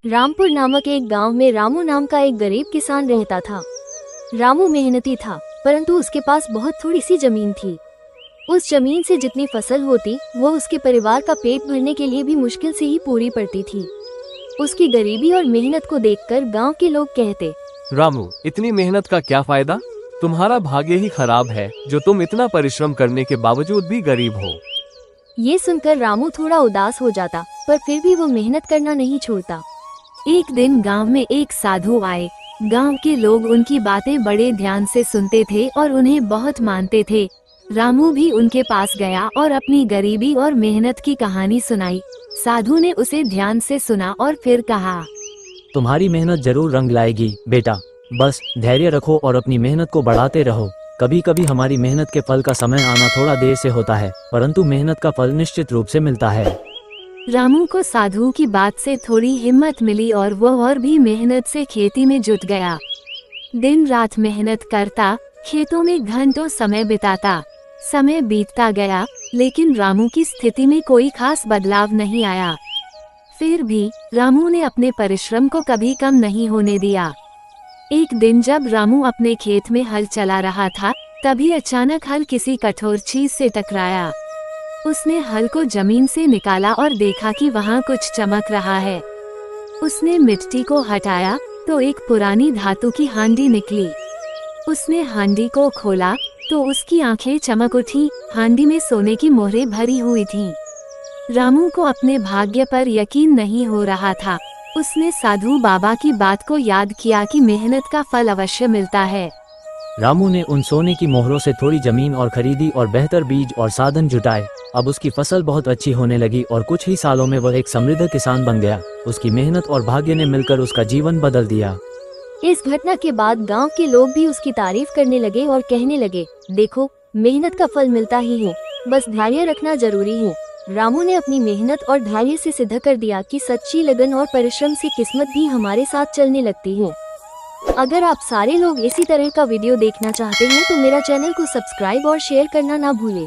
रामपुर नामक एक गांव में रामू नाम का एक गरीब किसान रहता था। रामू मेहनती था, परंतु उसके पास बहुत थोड़ी सी जमीन थी। उस जमीन से जितनी फसल होती वो उसके परिवार का पेट भरने के लिए भी मुश्किल से ही पूरी पड़ती थी। उसकी गरीबी और मेहनत को देखकर गांव के लोग कहते, रामू, इतनी मेहनत का क्या फायदा? तुम्हारा भाग्य ही खराब है जो तुम इतना परिश्रम करने के बावजूद भी गरीब हो। ये सुनकर रामू थोड़ा उदास हो जाता, पर फिर भी वो मेहनत करना नहीं छोड़ता। एक दिन गांव में एक साधु आए। गांव के लोग उनकी बातें बड़े ध्यान से सुनते थे और उन्हें बहुत मानते थे। रामू भी उनके पास गया और अपनी गरीबी और मेहनत की कहानी सुनाई। साधु ने उसे ध्यान से सुना और फिर कहा, तुम्हारी मेहनत जरूर रंग लाएगी बेटा, बस धैर्य रखो और अपनी मेहनत को बढ़ाते रहो। कभी कभी हमारी मेहनत के फल का समय आना थोड़ा देर से होता है, परंतु मेहनत का फल निश्चित रूप से मिलता है। रामू को साधु की बात से थोड़ी हिम्मत मिली और वह और भी मेहनत से खेती में जुट गया। दिन रात मेहनत करता, खेतों में घंटों समय बिताता। समय बीतता गया, लेकिन रामू की स्थिति में कोई खास बदलाव नहीं आया। फिर भी रामू ने अपने परिश्रम को कभी कम नहीं होने दिया। एक दिन जब रामू अपने खेत में हल चला रहा था, तभी अचानक हल किसी कठोर चीज से टकराया। उसने हल को जमीन से निकाला और देखा कि वहाँ कुछ चमक रहा है। उसने मिट्टी को हटाया तो एक पुरानी धातु की हांडी निकली। उसने हांडी को खोला तो उसकी आंखें चमक उठी। हांडी में सोने की मोहरें भरी हुई थीं। रामू को अपने भाग्य पर यकीन नहीं हो रहा था। उसने साधु बाबा की बात को याद किया कि मेहनत का फल अवश्य मिलता है। रामू ने उन सोने की मोहरों से थोड़ी जमीन और खरीदी और बेहतर बीज और साधन जुटाए। अब उसकी फसल बहुत अच्छी होने लगी और कुछ ही सालों में वह एक समृद्ध किसान बन गया। उसकी मेहनत और भाग्य ने मिलकर उसका जीवन बदल दिया। इस घटना के बाद गांव के लोग भी उसकी तारीफ करने लगे और कहने लगे, देखो, मेहनत का फल मिलता ही है, बस धैर्य रखना जरूरी है। रामू ने अपनी मेहनत और धैर्य से सिद्ध कर दिया कि सच्ची लगन और परिश्रम से किस्मत भी हमारे साथ चलने लगती है। अगर आप सारे लोग इसी तरह का वीडियो देखना चाहते हैं तो मेरा चैनल को सब्सक्राइब और शेयर करना ना भूलें।